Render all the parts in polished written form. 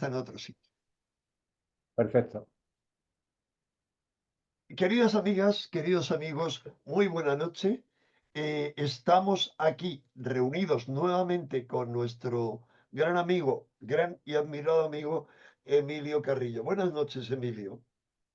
está en otro sitio. Perfecto. Queridas amigas, queridos amigos, muy buena noche. Estamos aquí reunidos nuevamente con nuestro gran amigo, gran y admirado amigo Emilio Carrillo. Buenas noches, Emilio.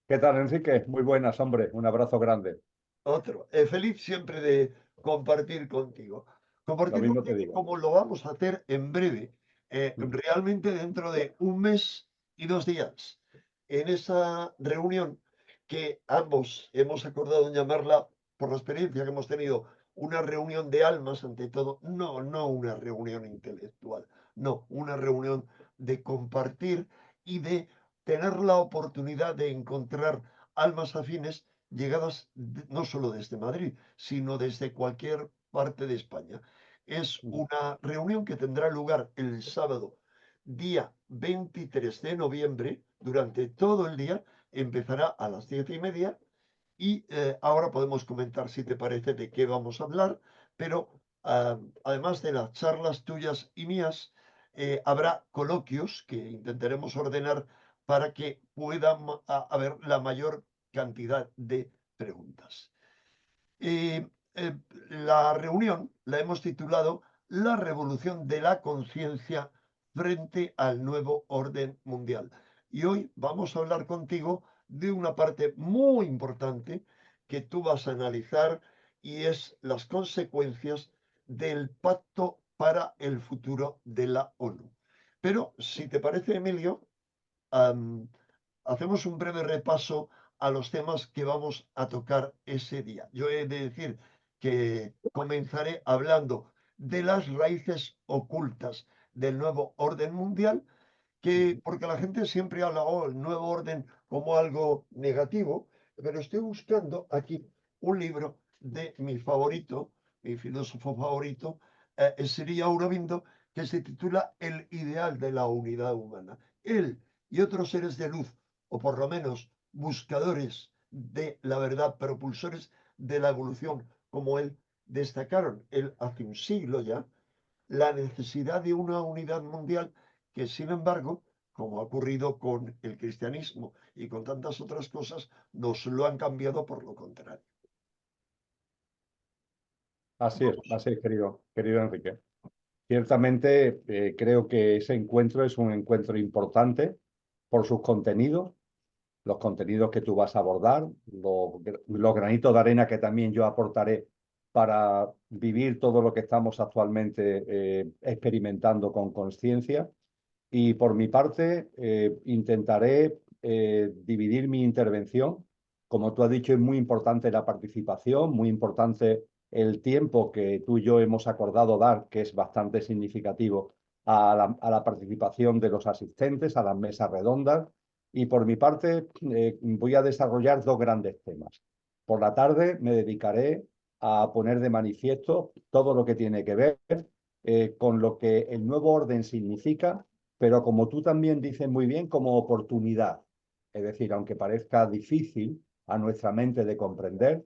¿Qué tal, Enrique? Muy buenas, hombre. Un abrazo grande. Otro. Feliz siempre de compartir contigo. Lo Compartir mismo te contigo digo. como lo vamos a hacer en breve, Mm. realmente dentro de un mes y 2 días. En esa reunión que ambos hemos acordado en llamarla, por la experiencia que hemos tenido, una reunión de almas ante todo, no una reunión intelectual, no, una reunión de compartir y de tener la oportunidad de encontrar almas afines llegadas no solo desde Madrid, sino desde cualquier parte de España. Es Mm. una reunión que tendrá lugar el sábado, día 23 de noviembre, durante todo el día, empezará a las 10:30 y ahora podemos comentar, si te parece, de qué vamos a hablar, pero además de las charlas tuyas y mías, habrá coloquios que intentaremos ordenar para que puedan haber la mayor cantidad de preguntas. Eh, eh, la reunión la hemos titulado La revolución de la conciencia frente al nuevo orden mundial. Y hoy vamos a hablar contigo de una parte muy importante que tú vas a analizar y es las consecuencias del pacto para el futuro de la ONU. Pero si te parece, Emilio, am, hacemos un breve repaso a los temas que vamos a tocar ese día. Yo he de decir que comenzaré hablando de las raíces ocultas del nuevo orden mundial, que porque la gente siempre habla, oh, el nuevo orden como algo negativo, pero estoy buscando aquí un libro de mi favorito, mi filósofo favorito, sería Aurobindo, que se titula El ideal de la unidad humana. Él y otros seres de luz, o por lo menos buscadores de la verdad, propulsores de la evolución, como él, destacaron él hace un siglo ya la necesidad de una unidad mundial que, sin embargo, como ha ocurrido con el cristianismo y con tantas otras cosas, nos lo han cambiado por lo contrario. Vamos. Así es, querido Enrique. Ciertamente, creo que ese encuentro es un encuentro importante por sus contenidos, los contenidos que tú vas a abordar, los granitos de arena que también yo aportaré para vivir todo lo que estamos actualmente experimentando con conciencia. Y por mi parte, intentaré dividir mi intervención. Como tú has dicho, es muy importante la participación, muy importante el tiempo que tú y yo hemos acordado dar, que es bastante significativo a la participación de los asistentes, a las mesas redondas. Y por mi parte, voy a desarrollar dos grandes temas. Por la tarde me dedicaré a poner de manifiesto todo lo que tiene que ver con lo que el nuevo orden significa, pero como tú también dices muy bien, como oportunidad. Es decir, aunque parezca difícil a nuestra mente de comprender,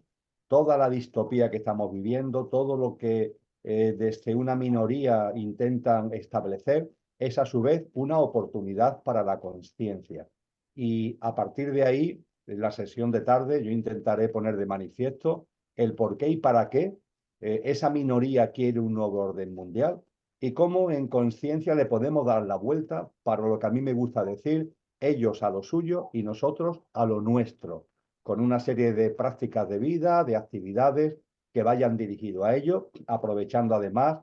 toda la distopía que estamos viviendo, todo lo que desde una minoría intentan establecer, es a su vez una oportunidad para la conciencia. Y a partir de ahí, en la sesión de tarde, yo intentaré poner de manifiesto el por qué y para qué esa minoría quiere un nuevo orden mundial y cómo en conciencia le podemos dar la vuelta para lo que a mí me gusta decir, ellos a lo suyo y nosotros a lo nuestro, con una serie de prácticas de vida, de actividades que vayan dirigido a ello, aprovechando además,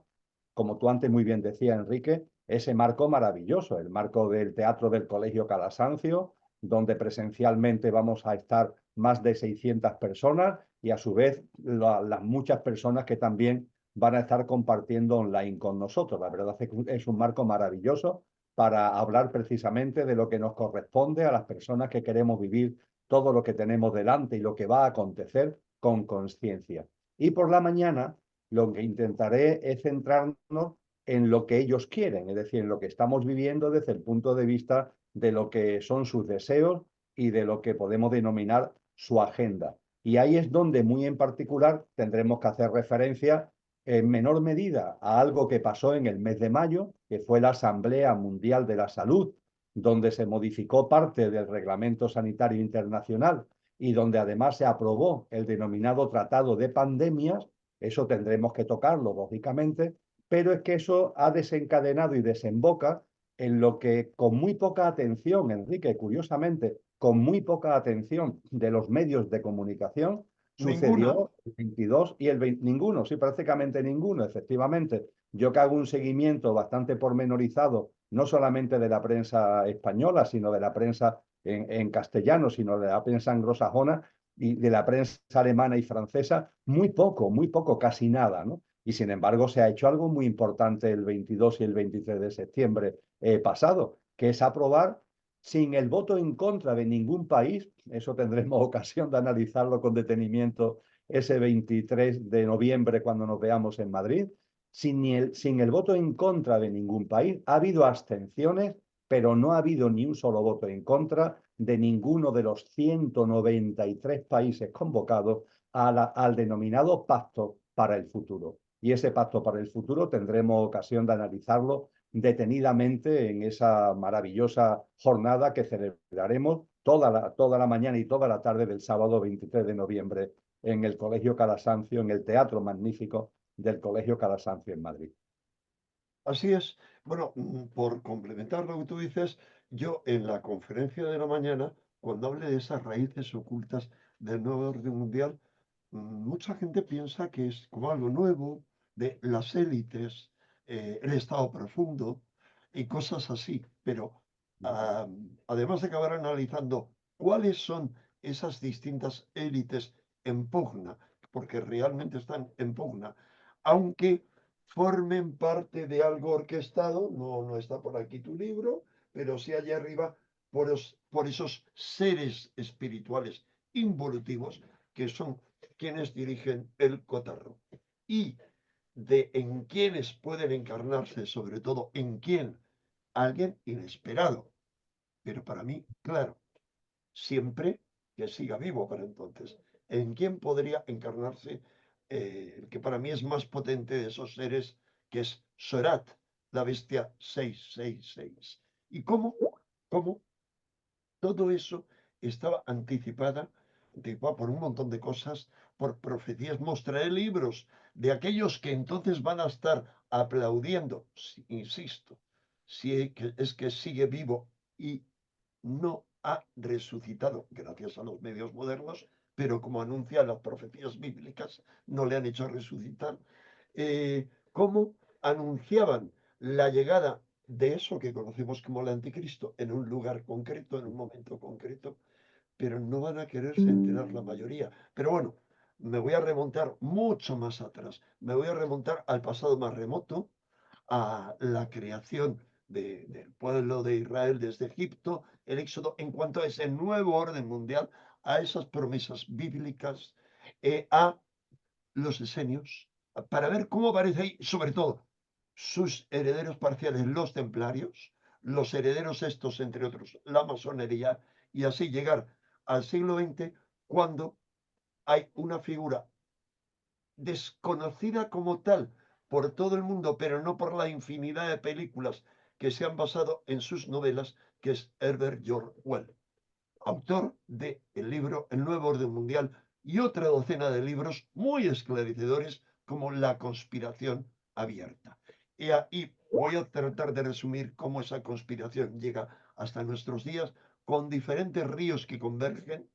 como tú antes muy bien decías, Enrique, ese marco maravilloso, el marco del Teatro del Colegio Calasancio, donde presencialmente vamos a estar más de 600 personas y a su vez las muchas personas que también van a estar compartiendo online con nosotros. La verdad es que es un marco maravilloso para hablar precisamente de lo que nos corresponde a las personas que queremos vivir todo lo que tenemos delante y lo que va a acontecer con conciencia. Y por la mañana lo que intentaré es centrarnos en lo que ellos quieren, es decir, en lo que estamos viviendo desde el punto de vista de lo que son sus deseos y de lo que podemos denominar su agenda. Y ahí es donde muy en particular tendremos que hacer referencia en menor medida a algo que pasó en el mes de mayo, que fue la Asamblea Mundial de la Salud, donde se modificó parte del Reglamento Sanitario Internacional y donde además se aprobó el denominado Tratado de Pandemias, eso tendremos que tocarlo, lógicamente, pero es que eso ha desencadenado y desemboca en lo que con muy poca atención, Enrique, curiosamente, con muy poca atención de los medios de comunicación, Ninguna. sucedió el 22 y el 20, ninguno, sí, prácticamente ninguno, efectivamente. Yo que hago un seguimiento bastante pormenorizado, no solamente de la prensa española, sino de la prensa en castellano, sino de la prensa anglosajona y de la prensa alemana y francesa, muy poco, casi nada, ¿no? Y sin embargo se ha hecho algo muy importante el 22 y el 23 de septiembre pasado, que es aprobar sin el voto en contra de ningún país, eso tendremos ocasión de analizarlo con detenimiento ese 23 de noviembre cuando nos veamos en Madrid, sin el voto en contra de ningún país. Ha habido abstenciones, pero no ha habido ni un solo voto en contra de ninguno de los 193 países convocados al denominado Pacto para el Futuro. Y ese Pacto para el Futuro tendremos ocasión de analizarlo detenidamente en esa maravillosa jornada que celebraremos toda la mañana y toda la tarde del sábado 23 de noviembre en el Colegio Calasancio, en el Teatro Magnífico del Colegio Calasancio en Madrid. Así es. Bueno, por complementar lo que tú dices, yo en la conferencia de la mañana, cuando hable de esas raíces ocultas del nuevo orden mundial, mucha gente piensa que es como algo nuevo, de las élites, el estado profundo y cosas así. Pero además de acabar analizando cuáles son esas distintas élites en pugna, porque realmente están en pugna, aunque formen parte de algo orquestado, no, no está por aquí tu libro, pero sí allá arriba por esos seres espirituales involutivos que son quienes dirigen el cotarro. Y de en quienes pueden encarnarse, sobre todo en quién, alguien inesperado. Pero para mí, claro, siempre que siga vivo para entonces. ¿En quién podría encarnarse el que para mí es más potente de esos seres, que es Sorat, la bestia 666? ¿Y cómo todo eso estaba anticipada por un montón de cosas, por profecías? Mostraré libros de aquellos que entonces van a estar aplaudiendo, insisto, si es que sigue vivo y no ha resucitado gracias a los medios modernos, pero como anuncian las profecías bíblicas, no le han hecho resucitar. ¿Cómo anunciaban la llegada de eso que conocemos como el anticristo en un lugar concreto, en un momento concreto, pero no van a quererse enterar la mayoría? Pero bueno, me voy a remontar mucho más atrás, me voy a remontar al pasado más remoto, a la creación del pueblo de Israel desde Egipto, el éxodo, en cuanto a ese nuevo orden mundial, a esas promesas bíblicas, a los esenios, para ver cómo aparece ahí, sobre todo, sus herederos parciales, los templarios, los herederos estos, entre otros, la masonería, y así llegar al siglo XX, cuando hay una figura desconocida como tal por todo el mundo, pero no por la infinidad de películas que se han basado en sus novelas, que es Herbert George Wells, autor de el libro El Nuevo Orden Mundial y otra docena de libros muy esclarecedores como La Conspiración Abierta. Y ahí voy a tratar de resumir cómo esa conspiración llega hasta nuestros días con diferentes ríos que convergen,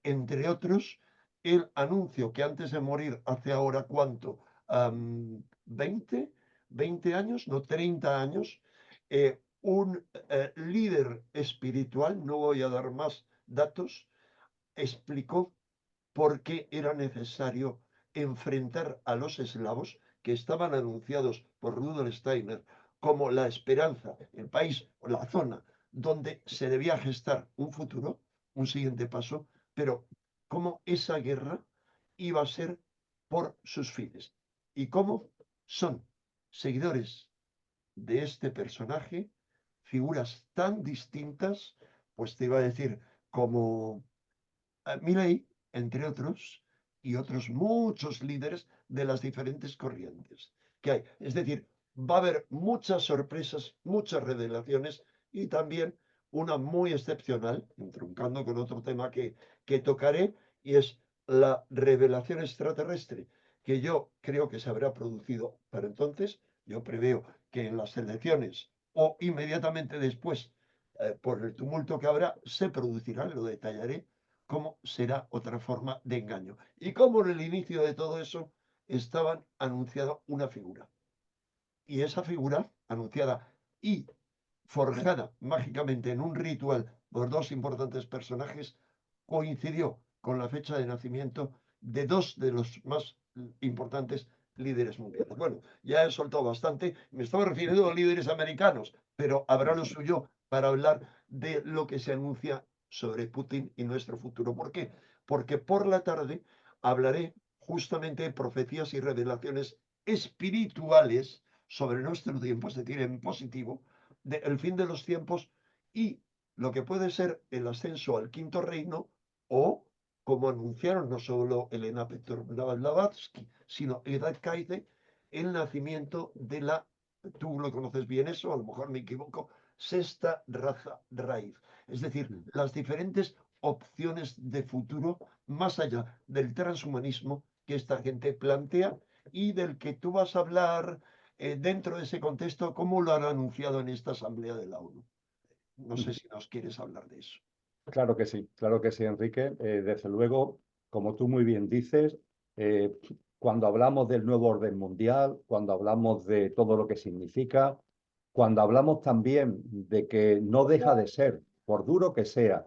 entre otros el anuncio que antes de morir, hace ahora cuánto, 20, 20 años, no 30 años, un líder espiritual, no voy a dar más datos, explicó por qué era necesario enfrentar a los eslavos que estaban anunciados por Rudolf Steiner como la esperanza, el país o la zona donde se debía gestar un futuro, un siguiente paso, pero cómo esa guerra iba a ser por sus fines y cómo son seguidores de este personaje figuras tan distintas, pues te iba a decir, como Milley, entre otros, y otros muchos líderes de las diferentes corrientes que hay. Es decir, va a haber muchas sorpresas, muchas revelaciones y también una muy excepcional, entroncando con otro tema que tocaré, y es la revelación extraterrestre, que yo creo que se habrá producido para entonces. Yo preveo que en las elecciones o inmediatamente después, por el tumulto que habrá, se producirá, lo detallaré, cómo será otra forma de engaño. Y cómo en el inicio de todo eso estaban anunciada una figura. Y esa figura anunciada y forjada mágicamente en un ritual por dos importantes personajes, coincidió con la fecha de nacimiento de dos de los más importantes líderes mundiales. Bueno, ya he soltado bastante, me estaba refiriendo a líderes americanos, pero habrá lo suyo para hablar de lo que se anuncia sobre Putin y nuestro futuro. ¿Por qué? Porque por la tarde hablaré justamente de profecías y revelaciones espirituales sobre nuestro tiempo, es decir, en positivo, el fin de los tiempos y lo que puede ser el ascenso al quinto reino, o, como anunciaron no solo Elena Blavatsky, sino Edad Caide, el nacimiento de la, tú lo conoces bien eso, a lo mejor me equivoco, sexta raza raíz. Es decir, las diferentes opciones de futuro más allá del transhumanismo que esta gente plantea y del que tú vas a hablar dentro de ese contexto, ¿cómo lo han anunciado en esta Asamblea de la ONU? No sé si nos quieres hablar de eso. Claro que sí, Enrique. Desde luego, como tú muy bien dices, eh, cuando hablamos del nuevo orden mundial, cuando hablamos de todo lo que significa, cuando hablamos también de que no deja de ser, por duro que sea,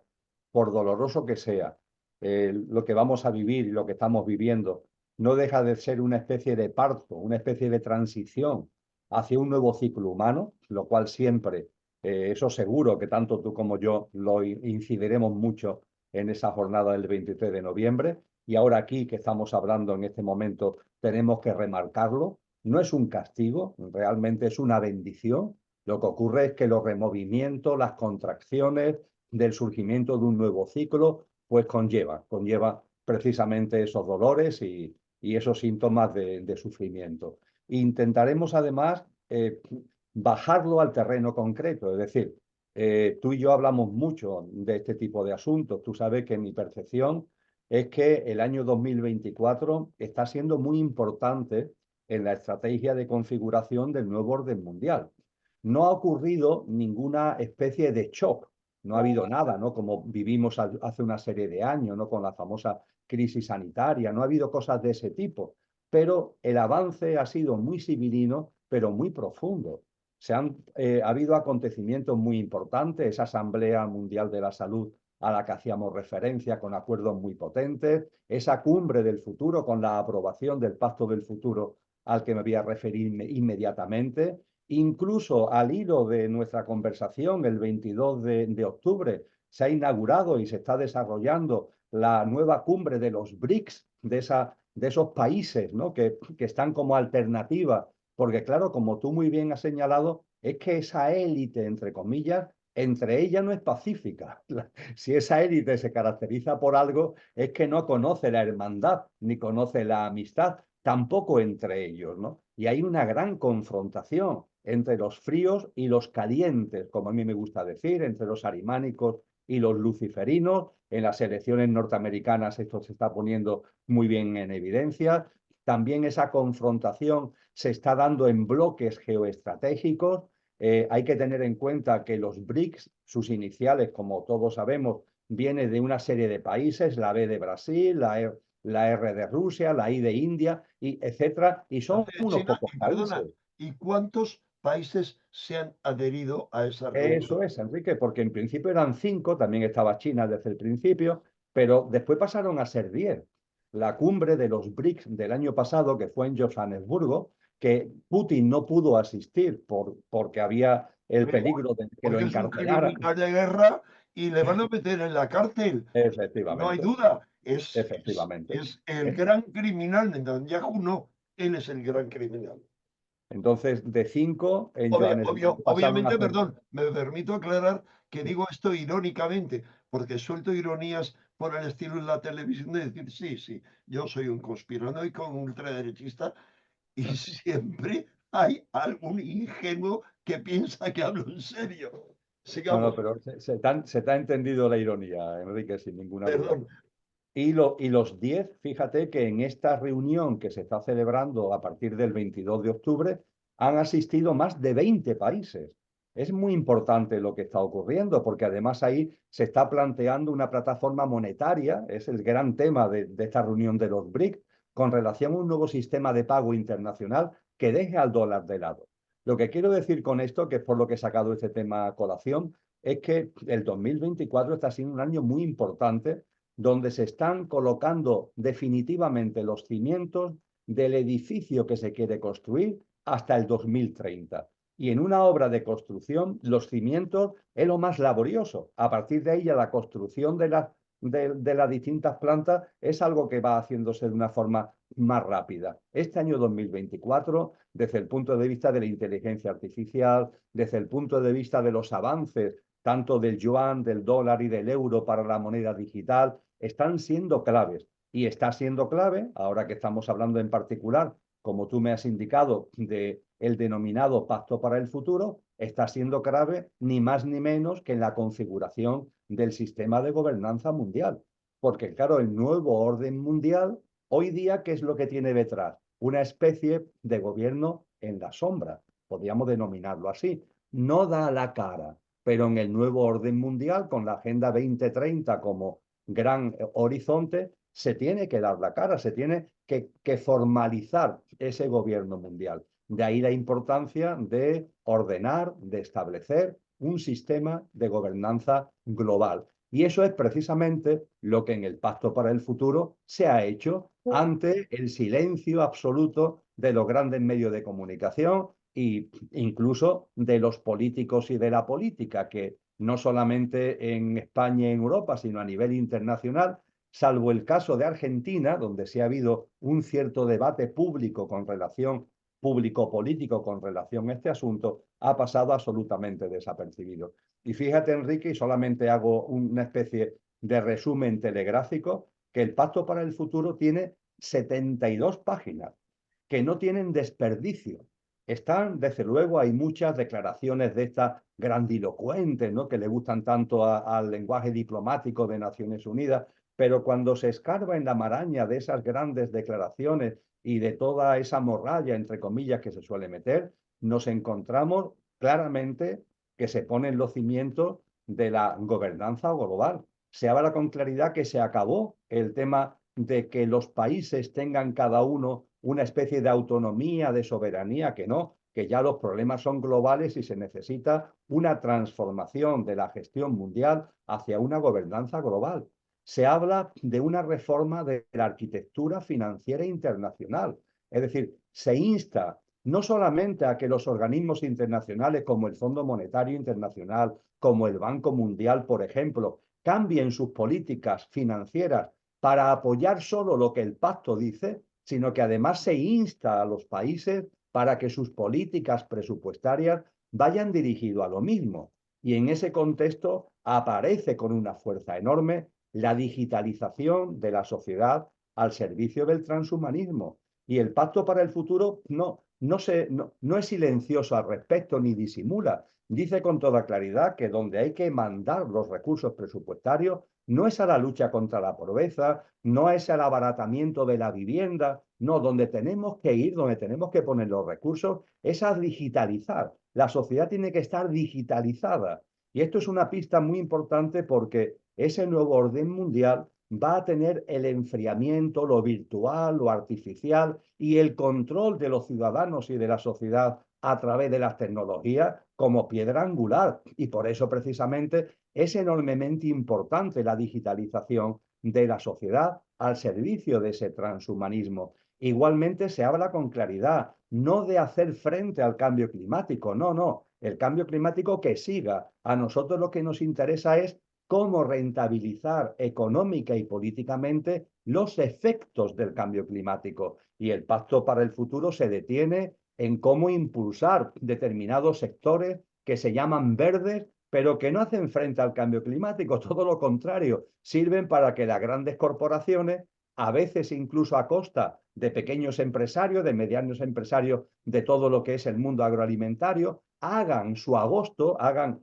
por doloroso que sea, lo que vamos a vivir y lo que estamos viviendo, no deja de ser una especie de parto, una especie de transición hacia un nuevo ciclo humano, lo cual siempre eso seguro que tanto tú como yo lo incidiremos mucho en esa jornada del 23 de noviembre. Y ahora aquí que estamos hablando en este momento, tenemos que remarcarlo. No es un castigo, realmente es una bendición. Lo que ocurre es que los removimientos, las contracciones del surgimiento de un nuevo ciclo, pues conlleva precisamente esos dolores y esos síntomas de sufrimiento. Intentaremos además bajarlo al terreno concreto. Es decir, tú y yo hablamos mucho de este tipo de asuntos. Tú sabes que mi percepción es que el año 2024 está siendo muy importante en la estrategia de configuración del nuevo orden mundial. No ha ocurrido ninguna especie de shock, no ha habido nada, ¿no? Como vivimos hace una serie de años, ¿no? Con la famosa crisis sanitaria, no ha habido cosas de ese tipo, pero el avance ha sido muy civilino, pero muy profundo. Ha habido acontecimientos muy importantes, esa Asamblea Mundial de la Salud a la que hacíamos referencia con acuerdos muy potentes, esa cumbre del futuro con la aprobación del Pacto del Futuro al que me voy a referir inmediatamente, incluso al hilo de nuestra conversación el 22 de octubre se ha inaugurado y se está desarrollando la nueva cumbre de los BRICS, de esos países, ¿no? que están como alternativa porque claro, como tú muy bien has señalado, es que esa élite, entre comillas, entre ella no es pacífica. Si esa élite se caracteriza por algo, es que no conoce la hermandad ni conoce la amistad, tampoco entre ellos, ¿no? Y hay una gran confrontación entre los fríos y los calientes, como a mí me gusta decir, entre los arimánicos y los luciferinos. En las elecciones norteamericanas esto se está poniendo muy bien en evidencia. También esa confrontación se está dando en bloques geoestratégicos. Hay que tener en cuenta que los BRICS, sus iniciales, como todos sabemos, vienen de una serie de países, la B de Brasil, la R de Rusia, la I de India, y etcétera, y La son C de unos China, pocos y perdona, países. ¿y cuántos países se han adherido a esa reunión? Eso es, Enrique, porque en principio eran 5, también estaba China desde el principio, pero después pasaron a ser 10. La cumbre de los BRICS del año pasado, que fue en Johannesburgo, que Putin no pudo asistir porque había el peligro de que lo Porque es un encarcelaran. criminal de guerra y le van a meter en la cárcel. No hay Efectivamente, duda. efectivamente. Es el gran criminal. Netanyahu no. Él es el gran criminal. Entonces, de 5 en Johannesburgo pasaron a Obviamente, ser. perdón, me permito aclarar que digo esto irónicamente, porque suelto ironías por el estilo en la televisión de decir, sí, sí, yo soy un conspiranoico, un ultraderechista, y siempre hay algún ingenuo que piensa que hablo en serio. No, no, Sigamos. pero se te ha entendido la ironía, Enrique, sin ninguna duda. Perdón. Y los 10, fíjate que en esta reunión que se está celebrando a partir del 22 de octubre han asistido más de 20 países. Es muy importante lo que está ocurriendo porque además ahí se está planteando una plataforma monetaria, es el gran tema de esta reunión de los BRIC, con relación a un nuevo sistema de pago internacional que deje al dólar de lado. Lo que quiero decir con esto, que es por lo que he sacado este tema a colación, es que el 2024 está siendo un año muy importante donde se están colocando definitivamente los cimientos del edificio que se quiere construir hasta el 2030. Y en una obra de construcción, los cimientos es lo más laborioso. A partir de ahí, ya la construcción de las distintas plantas es algo que va haciéndose de una forma más rápida. Este año 2024, desde el punto de vista de la inteligencia artificial, desde el punto de vista de los avances tanto del yuan, del dólar y del euro para la moneda digital, están siendo claves. Y está siendo clave, ahora que estamos hablando en particular, como tú me has indicado, de el denominado Pacto para el Futuro, está siendo clave ni más ni menos que en la configuración del sistema de gobernanza mundial. Porque, claro, el nuevo orden mundial, hoy día, ¿qué es lo que tiene detrás? Una especie de gobierno en la sombra, podríamos denominarlo así. No da la cara, pero en el nuevo orden mundial, con la Agenda 2030 como gran horizonte, se tiene que dar la cara, se tiene que formalizar ese gobierno mundial. De ahí la importancia de ordenar, de establecer un sistema de gobernanza global. Y eso es precisamente lo que en el Pacto para el Futuro se ha hecho ante el silencio absoluto de los grandes medios de comunicación e incluso de los políticos y de la política, que no solamente en España y en Europa, sino a nivel internacional, salvo el caso de Argentina, donde sí ha habido un cierto debate público con relación público-político con relación a este asunto, ha pasado absolutamente desapercibido. Y fíjate, Enrique, y solamente hago una especie de resumen telegráfico, que el Pacto para el Futuro tiene 72 páginas que no tienen desperdicio. Están, desde luego, hay muchas declaraciones de estas grandilocuentes, ¿no? Que le gustan tanto al lenguaje diplomático de Naciones Unidas, pero cuando se escarba en la maraña de esas grandes declaraciones y de toda esa morralla, entre comillas, que se suele meter, nos encontramos claramente que se ponen los cimientos de la gobernanza global. Se habla con claridad que se acabó el tema de que los países tengan cada uno una especie de autonomía, de soberanía, que no, que ya los problemas son globales y se necesita una transformación de la gestión mundial hacia una gobernanza global. Se habla de una reforma de la arquitectura financiera internacional. Es decir, se insta no solamente a que los organismos internacionales como el Fondo Monetario Internacional, como el Banco Mundial, por ejemplo, cambien sus políticas financieras para apoyar solo lo que el pacto dice, sino que además se insta a los países para que sus políticas presupuestarias vayan dirigidas a lo mismo. Y en ese contexto aparece con una fuerza enorme la digitalización de la sociedad al servicio del transhumanismo. Y el Pacto para el Futuro no es silencioso al respecto ni disimula. Dice con toda claridad que donde hay que mandar los recursos presupuestarios no es a la lucha contra la pobreza, no es al abaratamiento de la vivienda, no, donde tenemos que ir, donde tenemos que poner los recursos, es a digitalizar. La sociedad tiene que estar digitalizada. Y esto es una pista muy importante porque ese nuevo orden mundial va a tener el enfriamiento, lo virtual, lo artificial y el control de los ciudadanos y de la sociedad a través de las tecnologías como piedra angular. Y por eso precisamente es enormemente importante la digitalización de la sociedad al servicio de ese transhumanismo. Igualmente se habla con claridad, no de hacer frente al cambio climático, no, no, el cambio climático que siga. A nosotros lo que nos interesa es cómo rentabilizar económica y políticamente los efectos del cambio climático. Y el Pacto para el Futuro se detiene en cómo impulsar determinados sectores que se llaman verdes, pero que no hacen frente al cambio climático, todo lo contrario, sirven para que las grandes corporaciones, a veces incluso a costa de pequeños empresarios, de medianos empresarios, de todo lo que es el mundo agroalimentario, hagan su agosto, hagan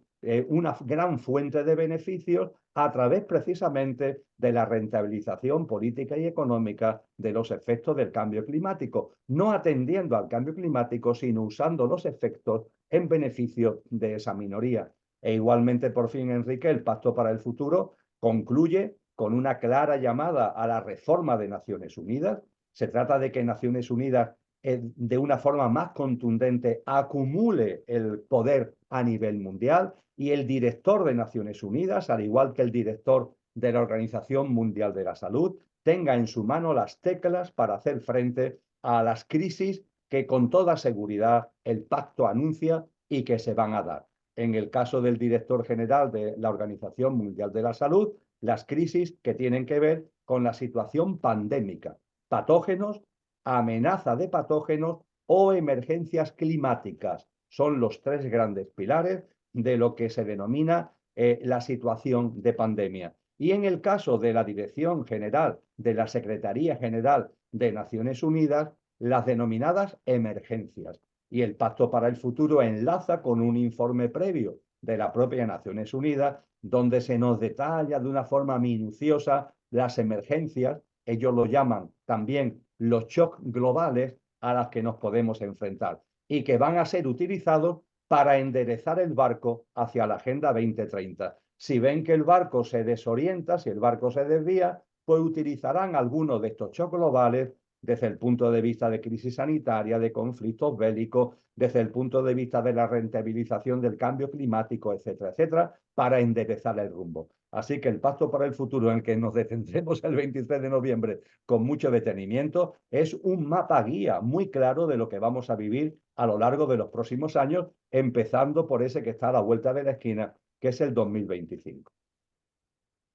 una gran fuente de beneficios a través precisamente de la rentabilización política y económica de los efectos del cambio climático, no atendiendo al cambio climático, sino usando los efectos en beneficio de esa minoría. E igualmente, por fin, Enrique, el Pacto para el Futuro concluye con una clara llamada a la reforma de Naciones Unidas. Se trata de que Naciones Unidas de una forma más contundente acumule el poder a nivel mundial y el director de Naciones Unidas, al igual que el director de la Organización Mundial de la Salud, tenga en su mano las teclas para hacer frente a las crisis que con toda seguridad el pacto anuncia y que se van a dar. En el caso del director general de la Organización Mundial de la Salud, las crisis que tienen que ver con la situación pandémica, patógenos, amenaza de patógenos o emergencias climáticas. Son los tres grandes pilares de lo que se denomina la situación de pandemia. Y en el caso de la Dirección General de la Secretaría General de Naciones Unidas, las denominadas emergencias. Y el Pacto para el Futuro enlaza con un informe previo de la propia Naciones Unidas, donde se nos detalla de una forma minuciosa las emergencias, ellos lo llaman también los shocks globales a las que nos podemos enfrentar y que van a ser utilizados para enderezar el barco hacia la Agenda 2030. Si ven que el barco se desorienta, si el barco se desvía, pues utilizarán algunos de estos shocks globales desde el punto de vista de crisis sanitaria, de conflictos bélicos, desde el punto de vista de la rentabilización del cambio climático, etcétera, etcétera, para enderezar el rumbo. Así que el Pacto para el Futuro, en el que nos detendremos el 23 de noviembre con mucho detenimiento, es un mapa guía muy claro de lo que vamos a vivir a lo largo de los próximos años, empezando por ese que está a la vuelta de la esquina, que es el 2025.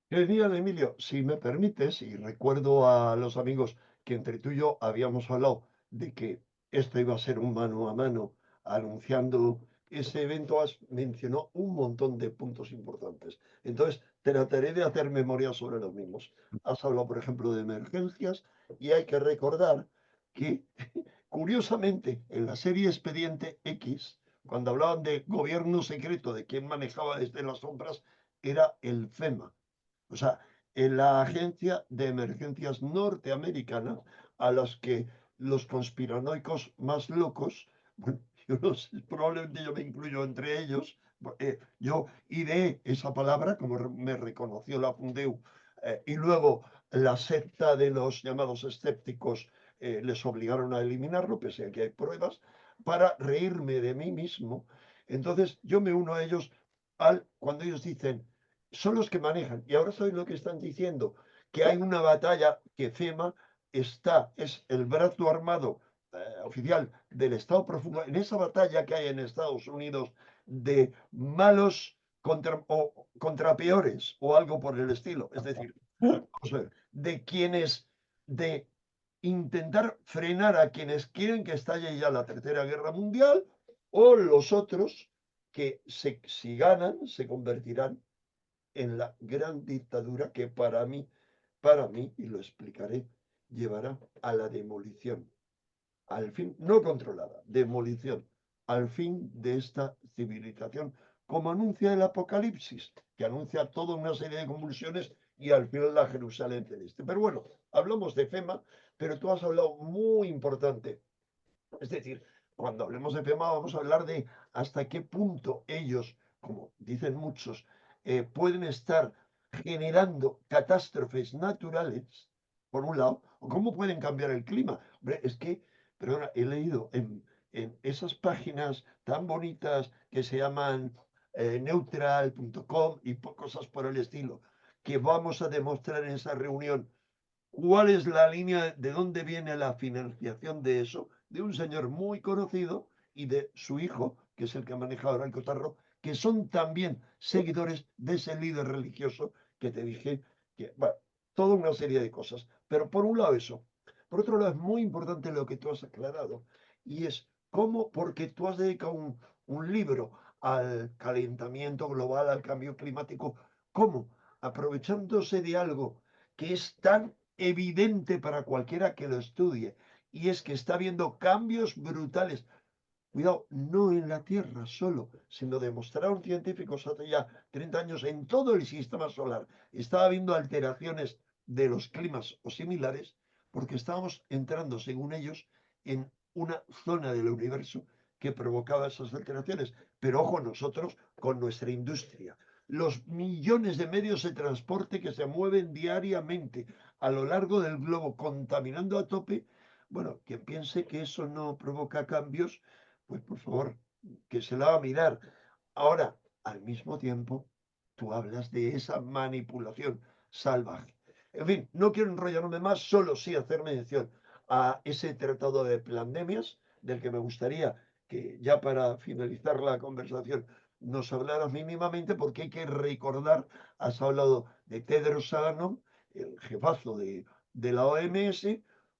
Genial, Emilio. Si me permites, y recuerdo a los amigos que entre tú y yo habíamos hablado de que esto iba a ser un mano a mano anunciando ese evento, has mencionado un montón de puntos importantes. Entonces, trataré de hacer memoria sobre los mismos. Has hablado, por ejemplo, de emergencias y hay que recordar que, curiosamente, en la serie Expediente X, cuando hablaban de gobierno secreto, de quién manejaba desde las sombras, era el FEMA, o sea, en la Agencia de Emergencias Norteamericana, a las que los conspiranoicos más locos, bueno, yo no sé, probablemente yo me incluyo entre ellos, yo ideé esa palabra, como me reconoció la Fundeu, y luego la secta de los llamados escépticos les obligaron a eliminarlo, pese a que hay pruebas, para reírme de mí mismo. Entonces yo me uno a ellos cuando ellos dicen, son los que manejan. Y ahora sabéis lo que están diciendo, que hay una batalla que FEMA es el brazo armado oficial del Estado profundo, en esa batalla que hay en Estados Unidos de malos contra peores o algo por el estilo. Es decir, vamos a ver, de quienes, de intentar frenar a quienes quieren que estalle ya la Tercera Guerra Mundial o los otros que si ganan se convertirán en la gran dictadura que para mí, y lo explicaré, llevará a la demolición, al fin, no controlada, demolición, al fin de esta civilización, como anuncia el Apocalipsis, que anuncia toda una serie de convulsiones y al final la Jerusalén celeste. Pero bueno, hablamos de FEMA, pero tú has hablado muy importante. Es decir, cuando hablemos de FEMA vamos a hablar de hasta qué punto ellos, como dicen muchos, pueden estar generando catástrofes naturales, por un lado, o cómo pueden cambiar el clima. Hombre, es que, perdona, he leído en esas páginas tan bonitas que se llaman neutral.com y cosas por el estilo, que vamos a demostrar en esa reunión cuál es la línea, de dónde viene la financiación de eso, de un señor muy conocido y de su hijo, que es el que maneja ahora el cotarro, que son también seguidores de ese líder religioso que te dije, que, bueno, toda una serie de cosas. Pero por un lado eso. Por otro lado es muy importante lo que tú has aclarado, y es cómo, porque tú has dedicado un libro al calentamiento global, al cambio climático, cómo, aprovechándose de algo que es tan evidente para cualquiera que lo estudie, y es que está habiendo cambios brutales. cuidado, no en la Tierra solo, sino demostraron científicos hace ya 30 años en todo el sistema solar. Estaba habiendo alteraciones de los climas o similares porque estábamos entrando, según ellos, en una zona del universo que provocaba esas alteraciones. Pero ojo, nosotros con nuestra industria, los millones de medios de transporte que se mueven diariamente a lo largo del globo contaminando a tope, bueno, quien piense que eso no provoca cambios, pues por favor, que se la va a mirar. Ahora, al mismo tiempo, tú hablas de esa manipulación salvaje. En fin, no quiero enrollarme más, solo sí hacer mención a ese tratado de pandemias, del que me gustaría que ya para finalizar la conversación nos hablaras mínimamente, porque hay que recordar, has hablado de Tedros Adhanom, el jefazo de la OMS,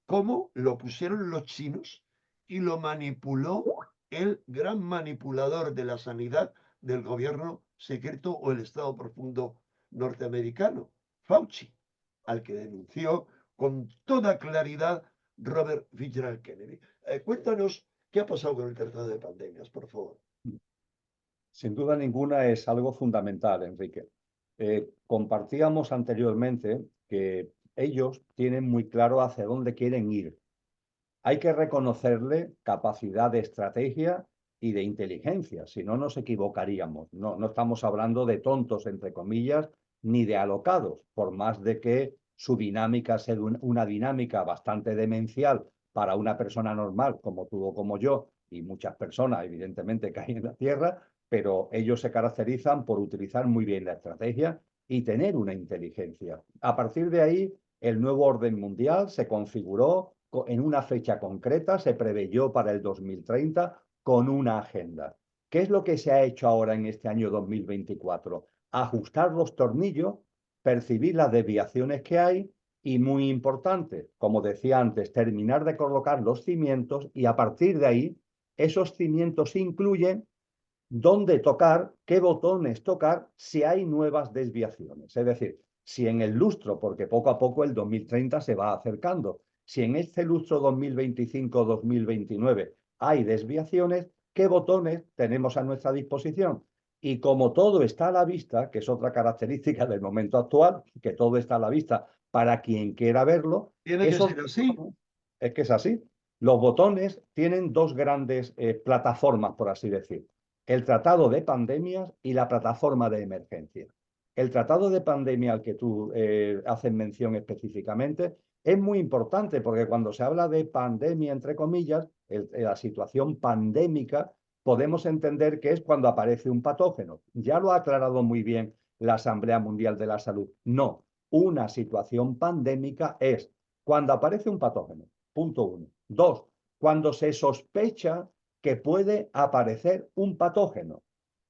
cómo lo pusieron los chinos y lo manipuló el gran manipulador de la sanidad del gobierno secreto o el Estado profundo norteamericano, Fauci, al que denunció con toda claridad Robert Fitzgerald Kennedy. Cuéntanos qué ha pasado con el tratado de pandemias, por favor. Sin duda ninguna es algo fundamental, Enrique. Compartíamos anteriormente que ellos tienen muy claro hacia dónde quieren ir. Hay que reconocerle capacidad de estrategia y de inteligencia, si no nos equivocaríamos. No, no estamos hablando de tontos, entre comillas, ni de alocados, por más de que su dinámica sea una dinámica bastante demencial para una persona normal como tú o como yo, y muchas personas, evidentemente, que hay en la Tierra, pero ellos se caracterizan por utilizar muy bien la estrategia y tener una inteligencia. A partir de ahí, el nuevo orden mundial se configuró en una fecha concreta, se preveyó para el 2030 con una agenda. ¿Qué es lo que se ha hecho ahora en este año 2024? Ajustar los tornillos, percibir las desviaciones que hay y, muy importante, como decía antes, terminar de colocar los cimientos y a partir de ahí, esos cimientos incluyen dónde tocar, qué botones tocar si hay nuevas desviaciones. Es decir, si en el lustro, porque poco a poco el 2030 se va acercando, si en este lustro 2025-2029 hay desviaciones, ¿qué botones tenemos a nuestra disposición? Y como todo está a la vista, que es otra característica del momento actual, que todo está a la vista para quien quiera verlo, Tiene que esos ser así. botones, es que es así. Los botones tienen dos grandes plataformas, por así decir: el tratado de pandemias y la plataforma de emergencia. El tratado de pandemia al que tú haces mención específicamente es muy importante porque cuando se habla de pandemia, entre comillas, la situación pandémica, podemos entender que es cuando aparece un patógeno. Ya lo ha aclarado muy bien la Asamblea Mundial de la Salud. No, una situación pandémica es cuando aparece un patógeno, punto uno. Dos, cuando se sospecha que puede aparecer un patógeno.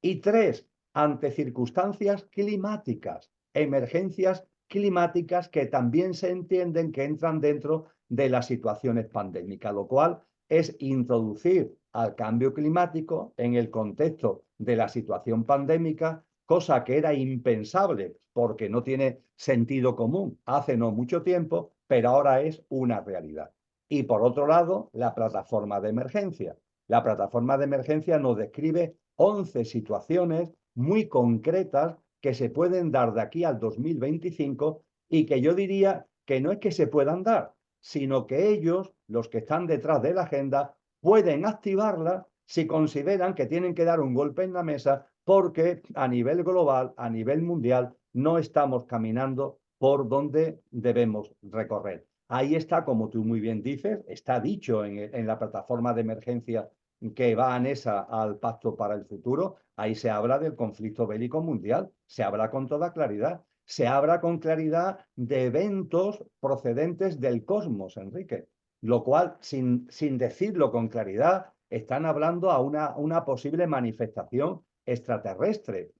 Y tres, ante circunstancias climáticas, emergencias climáticas que también se entienden que entran dentro de las situaciones pandémicas, lo cual es introducir al cambio climático en el contexto de la situación pandémica, cosa que era impensable porque no tiene sentido común hace no mucho tiempo, pero ahora es una realidad. Y por otro lado, la plataforma de emergencia. La plataforma de emergencia nos describe 11 situaciones muy concretas que se pueden dar de aquí al 2025 y que yo diría que no es que se puedan dar, sino que ellos, los que están detrás de la agenda, pueden activarla si consideran que tienen que dar un golpe en la mesa porque a nivel global, a nivel mundial, no estamos caminando por donde debemos recorrer. Ahí está, como tú muy bien dices, está dicho en la plataforma de emergencia que va anesa al Pacto para el Futuro. Ahí se habla del conflicto bélico mundial, se habla con toda claridad, se habla con claridad de eventos procedentes del cosmos, Enrique, lo cual, sin decirlo con claridad, están hablando a una posible manifestación extraterrestre.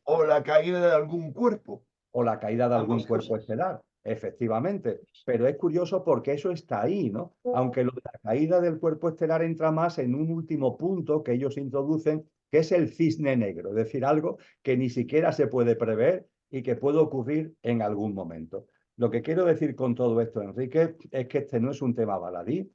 O la caída de algún cuerpo. O la caída de algún Ambas cuerpo cosas. estelar, efectivamente. Pero es curioso porque eso está ahí, ¿no? Aunque lo de la caída del cuerpo estelar entra más en un último punto que ellos introducen, que es el cisne negro, es decir, algo que ni siquiera se puede prever y que puede ocurrir en algún momento. Lo que quiero decir con todo esto, Enrique, es que este no es un tema baladí,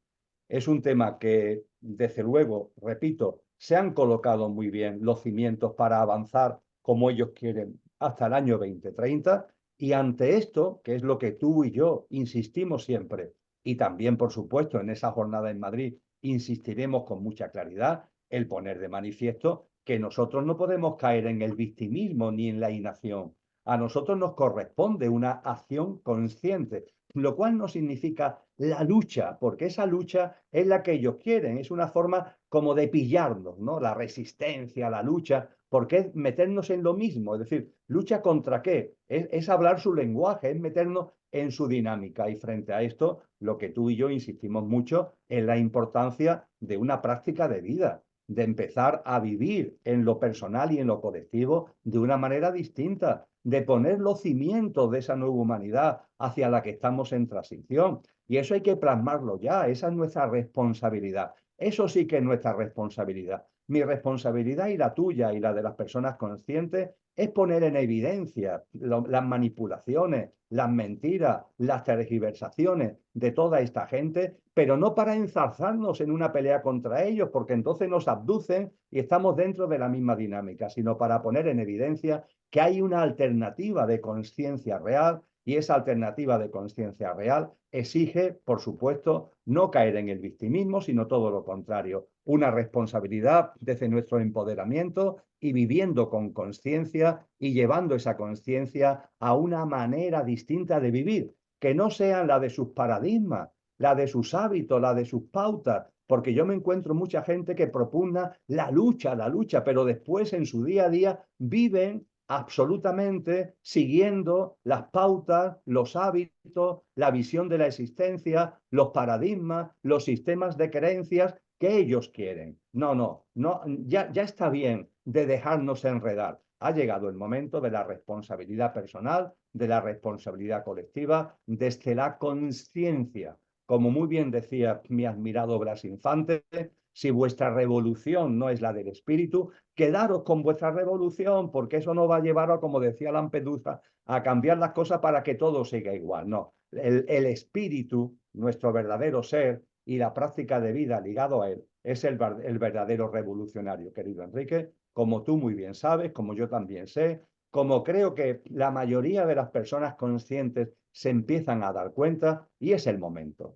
es un tema que desde luego, repito, se han colocado muy bien los cimientos para avanzar como ellos quieren hasta el año 2030. Y ante esto, que es lo que tú y yo insistimos siempre, y también, por supuesto, en esa jornada en Madrid insistiremos con mucha claridad, el poner de manifiesto que nosotros no podemos caer en el victimismo ni en la inacción. A nosotros nos corresponde una acción consciente, lo cual no significa la lucha, porque esa lucha es la que ellos quieren, es una forma como de pillarnos, ¿no? La resistencia, la lucha, porque es meternos en lo mismo, es decir, ¿lucha contra qué? Es hablar su lenguaje, es meternos en su dinámica. Y frente a esto, lo que tú y yo insistimos mucho es la importancia de una práctica de vida, de empezar a vivir en lo personal y en lo colectivo de una manera distinta, de poner los cimientos de esa nueva humanidad hacia la que estamos en transición. Y eso hay que plasmarlo ya, esa es nuestra responsabilidad. Eso sí que es nuestra responsabilidad. Mi responsabilidad y la tuya y la de las personas conscientes es poner en evidencia las manipulaciones, las mentiras, las tergiversaciones de toda esta gente, pero no para enzarzarnos en una pelea contra ellos, porque entonces nos abducen y estamos dentro de la misma dinámica, sino para poner en evidencia que hay una alternativa de conciencia real y esa alternativa de conciencia real exige, por supuesto, no caer en el victimismo, sino todo lo contrario, una responsabilidad desde nuestro empoderamiento y viviendo con conciencia y llevando esa conciencia a una manera distinta de vivir, que no sea la de sus paradigmas, la de sus hábitos, la de sus pautas, porque yo me encuentro mucha gente que propugna la lucha, pero después en su día a día viven absolutamente siguiendo las pautas, los hábitos, la visión de la existencia, los paradigmas, los sistemas de creencias que ellos quieren. No, ya está bien de dejarnos enredar. Ha llegado el momento de la responsabilidad personal, de la responsabilidad colectiva, desde la conciencia. Como muy bien decía mi admirado Blas Infante, si vuestra revolución no es la del espíritu, quedaros con vuestra revolución, porque eso no va a llevar a, como decía Lampedusa, a cambiar las cosas para que todo siga igual. No, el espíritu, nuestro verdadero ser y la práctica de vida ligado a él, es el verdadero revolucionario, querido Enrique, como tú muy bien sabes, como yo también sé, como creo que la mayoría de las personas conscientes se empiezan a dar cuenta y es el momento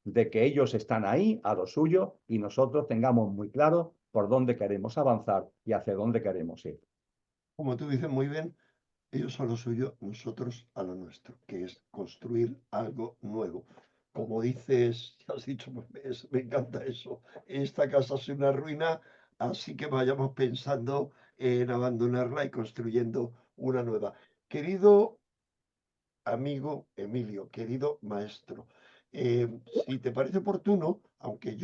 de que ellos están ahí a lo suyo y nosotros tengamos muy claro por dónde queremos avanzar y hacia dónde queremos ir. Como tú dices muy bien, ellos a lo suyo, nosotros a lo nuestro, que es construir algo nuevo. Como dices, ya has dicho, me encanta eso. Esta casa es una ruina, así que vayamos pensando en abandonarla y construyendo una nueva. Querido amigo Emilio, querido maestro, si te parece oportuno, aunque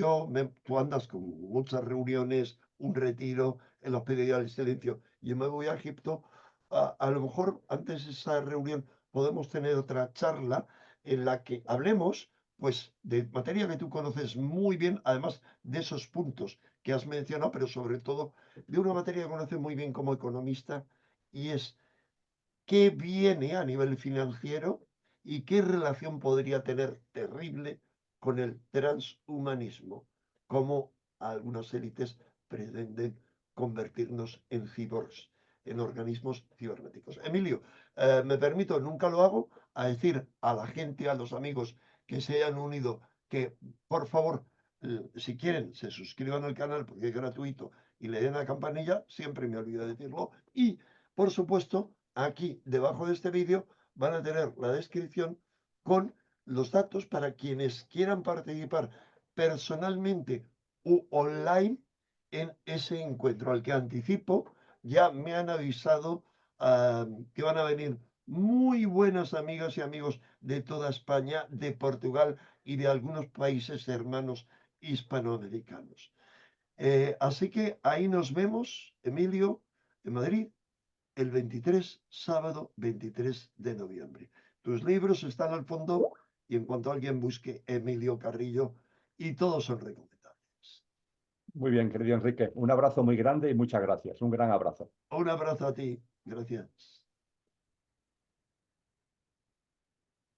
tú andas con muchas reuniones, un retiro en los pedidos del silencio, yo me voy a Egipto, a lo mejor antes de esa reunión podemos tener otra charla en la que hablemos pues de materia que tú conoces muy bien, además de esos puntos que has mencionado, pero sobre todo de una materia que conoces muy bien como economista, y es qué viene a nivel financiero y qué relación podría tener terrible con el transhumanismo, como algunas élites pretenden convertirnos en cyborgs, en organismos cibernéticos. Emilio, me permito, nunca lo hago, a decir a la gente, a los amigos que se hayan unido, que por favor, si quieren, se suscriban al canal porque es gratuito y le den a la campanilla, siempre me olvido de decirlo, y por supuesto, aquí debajo de este vídeo van a tener la descripción con los datos para quienes quieran participar personalmente u online en ese encuentro, al que anticipo, ya me han avisado que van a venir muy buenas amigas y amigos de toda España, de Portugal y de algunos países hermanos hispanoamericanos. Así que ahí nos vemos, Emilio, en Madrid, el 23, sábado 23 de noviembre. Tus libros están al fondo y en cuanto alguien busque Emilio Carrillo, y todos son recomendables. Muy bien, querido Enrique, un abrazo muy grande y muchas gracias. Un gran abrazo. Un abrazo a ti. Gracias.